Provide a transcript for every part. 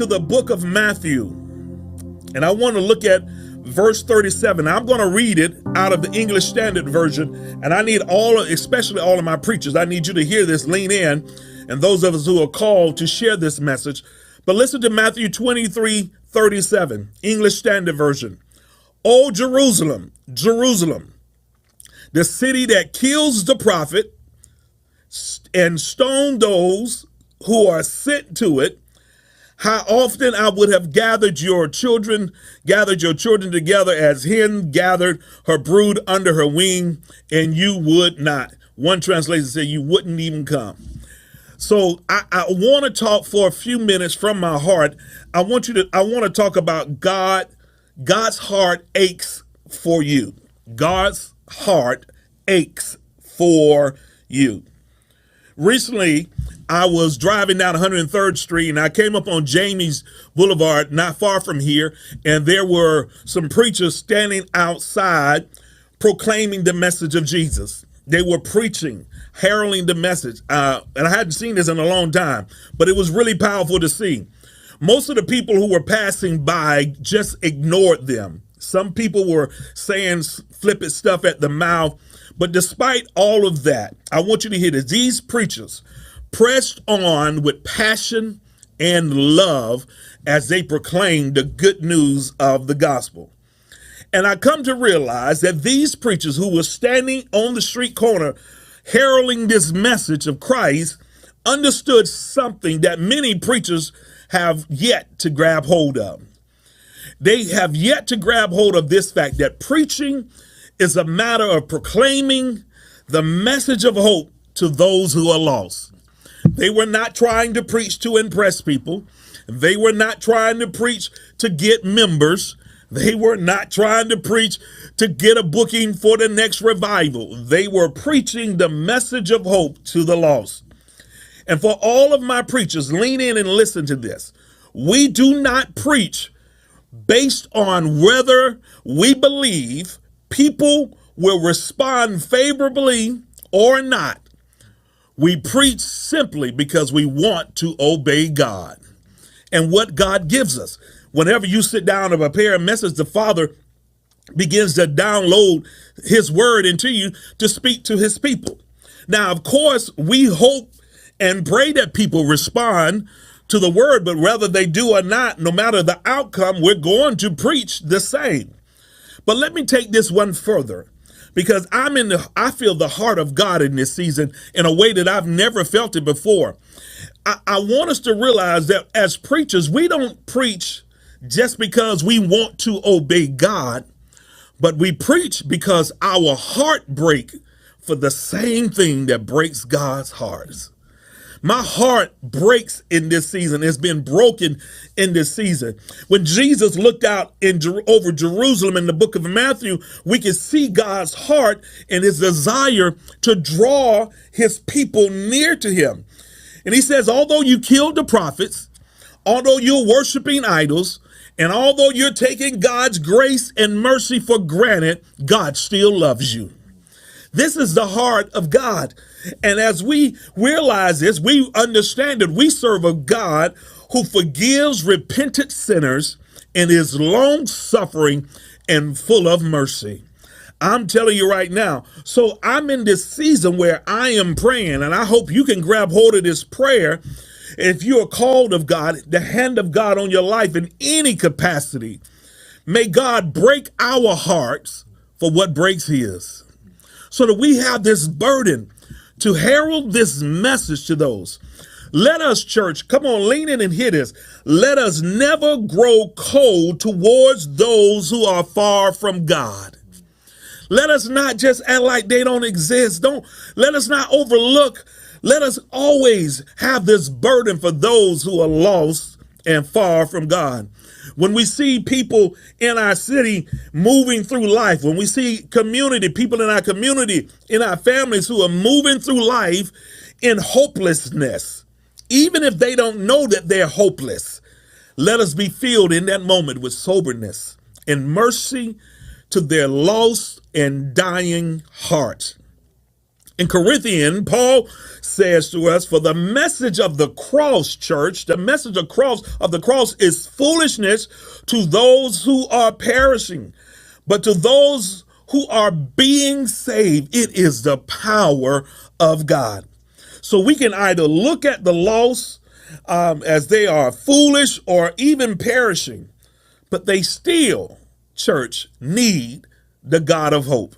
to the book of Matthew, and I want to look at verse 37. I'm going to read it out of the English Standard Version, and I need especially all of my preachers, I need you to hear this, lean in, and those of us who are called to share this message. But listen to Matthew 23:37, English Standard Version. O Jerusalem, Jerusalem, the city that kills the prophet and stone those who are sent to it, how often I would have gathered your children together as hen gathered her brood under her wing, and you would not. One translation said you wouldn't even come. So I want to talk for a few minutes from my heart. I want to talk about God's heart aches for you. God's heart aches for you. Recently, I was driving down 103rd Street and I came up on Jamie's Boulevard, not far from here, and there were some preachers standing outside proclaiming the message of Jesus. They were preaching, heralding the message. And I hadn't seen this in a long time, but it was really powerful to see. Most of the people who were passing by just ignored them. Some people were saying flippant stuff at the mouth. But despite all of that, I want you to hear this. These preachers pressed on with passion and love as they proclaimed the good news of the gospel. And I come to realize that these preachers who were standing on the street corner heralding this message of Christ understood something that many preachers have yet to grab hold of. They have yet to grab hold of this fact that preaching is a matter of proclaiming the message of hope to those who are lost. They were not trying to preach to impress people. They were not trying to preach to get members. They were not trying to preach to get a booking for the next revival. They were preaching the message of hope to the lost. And for all of my preachers, lean in and listen to this. We do not preach based on whether we believe people will respond favorably or not. We preach simply because we want to obey God and what God gives us. Whenever you sit down to prepare a message, the Father begins to download his word into you to speak to his people. Now, of course, we hope and pray that people respond to the word, but whether they do or not, no matter the outcome, we're going to preach the same. But let me take this one further, because I feel the heart of God in this season in a way that I've never felt it before. I want us to realize that as preachers, we don't preach just because we want to obey God, but we preach because our heart breaks for the same thing that breaks God's heart. My heart breaks in this season. It's been broken in this season. When Jesus looked out over Jerusalem in the book of Matthew, we can see God's heart and his desire to draw his people near to him. And he says, although you killed the prophets, although you're worshiping idols, and although you're taking God's grace and mercy for granted, God still loves you. This is the heart of God. And as we realize this, we understand that we serve a God who forgives repentant sinners and is long-suffering and full of mercy. I'm telling you right now. So I'm in this season where I am praying, and I hope you can grab hold of this prayer. If you are called of God, the hand of God on your life in any capacity, may God break our hearts for what breaks his, so that we have this burden to herald this message to those. Let us, church, come on, lean in and hear this. Let us never grow cold towards those who are far from God. Let us not just act like they don't exist. Let us not overlook. Let us always have this burden for those who are lost and far from God. When we see people in our city moving through life, when we see people in our community, in our families who are moving through life in hopelessness, even if they don't know that they're hopeless, let us be filled in that moment with soberness and mercy to their lost and dying heart. In Corinthians, Paul says to us, for the message of the cross, church, the message of the cross is foolishness to those who are perishing, but to those who are being saved, it is the power of God. So we can either look at the lost as they are foolish or even perishing, but they still, church, need the God of hope.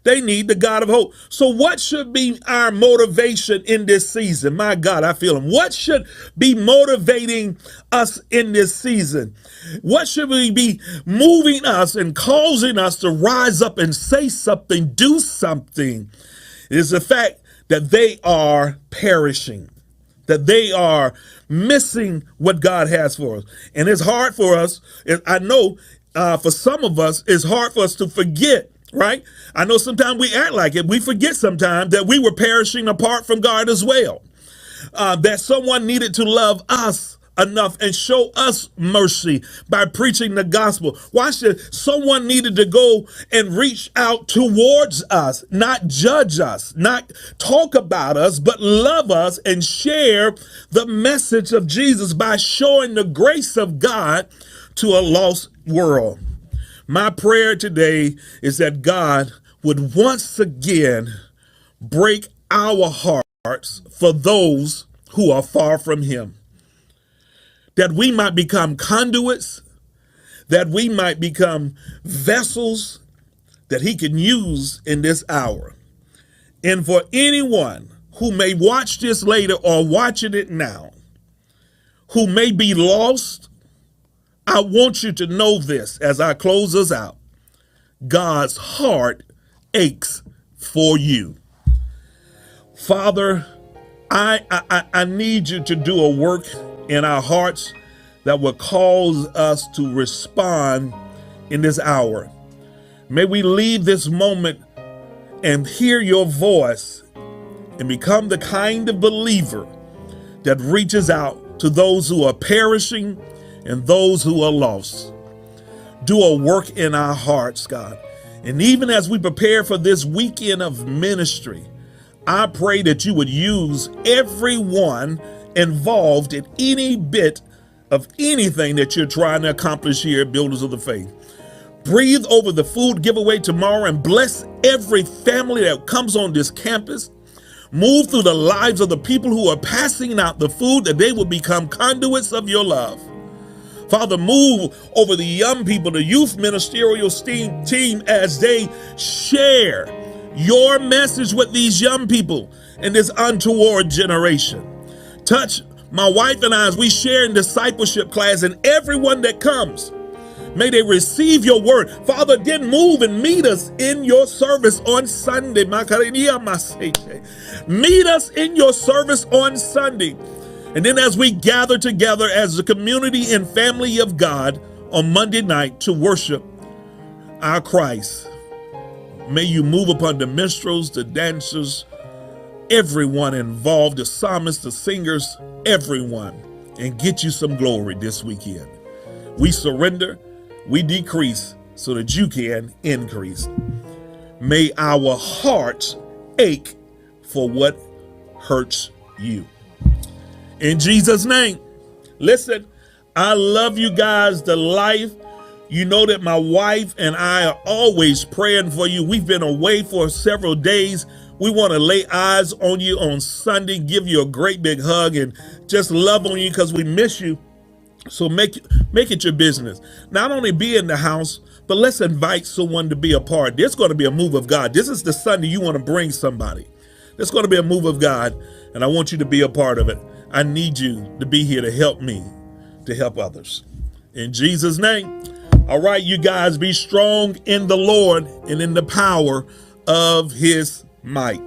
They need the God of hope. So what should be our motivation in this season? My God, I feel him. What should be motivating us in this season? What should we be moving us and causing us to rise up and say something, do something? It is the fact that they are perishing, that they are missing what God has for us. And it's hard for us. I know for some of us, it's hard for us to forget. Right? I know sometimes we act like it. We forget sometimes that we were perishing apart from God as well. That someone needed to love us enough and show us mercy by preaching the gospel. Watch this. Someone needed to go and reach out towards us, not judge us, not talk about us, but love us and share the message of Jesus by showing the grace of God to a lost world. My prayer today is that God would once again break our hearts for those who are far from him. That we might become conduits, that we might become vessels that he can use in this hour. And for anyone who may watch this later or watching it now, who may be lost, I want you to know this as I close us out. God's heart aches for you. Father, I need you to do a work in our hearts that will cause us to respond in this hour. May we leave this moment and hear your voice and become the kind of believer that reaches out to those who are perishing and those who are lost. Do a work in our hearts, God. And even as we prepare for this weekend of ministry, I pray that you would use everyone involved in any bit of anything that you're trying to accomplish here at Builders of the Faith. Breathe over the food giveaway tomorrow and bless every family that comes on this campus. Move through the lives of the people who are passing out the food, that they will become conduits of your love. Father, move over the young people, the youth ministerial team, as they share your message with these young people in this untoward generation. Touch my wife and I as we share in discipleship class, and everyone that comes, may they receive your word. Father, then move and meet us in your service on Sunday. Meet us in your service on Sunday. And then as we gather together as a community and family of God on Monday night to worship our Christ, may you move upon the minstrels, the dancers, everyone involved, the psalmists, the singers, everyone, and get you some glory this weekend. We surrender, we decrease so that you can increase. May our hearts ache for what hurts you. In Jesus' name. Listen, I love you guys to life. You know that my wife and I are always praying for you. We've been away for several days. We want to lay eyes on you on Sunday, give you a great big hug, and just love on you because we miss you. So make it your business. Not only be in the house, but let's invite someone to be a part. There's going to be a move of God. This is the Sunday you want to bring somebody. There's going to be a move of God, and I want you to be a part of it. I need you to be here to help me, to help others. In Jesus' name. All right, you guys, be strong in the Lord and in the power of his might.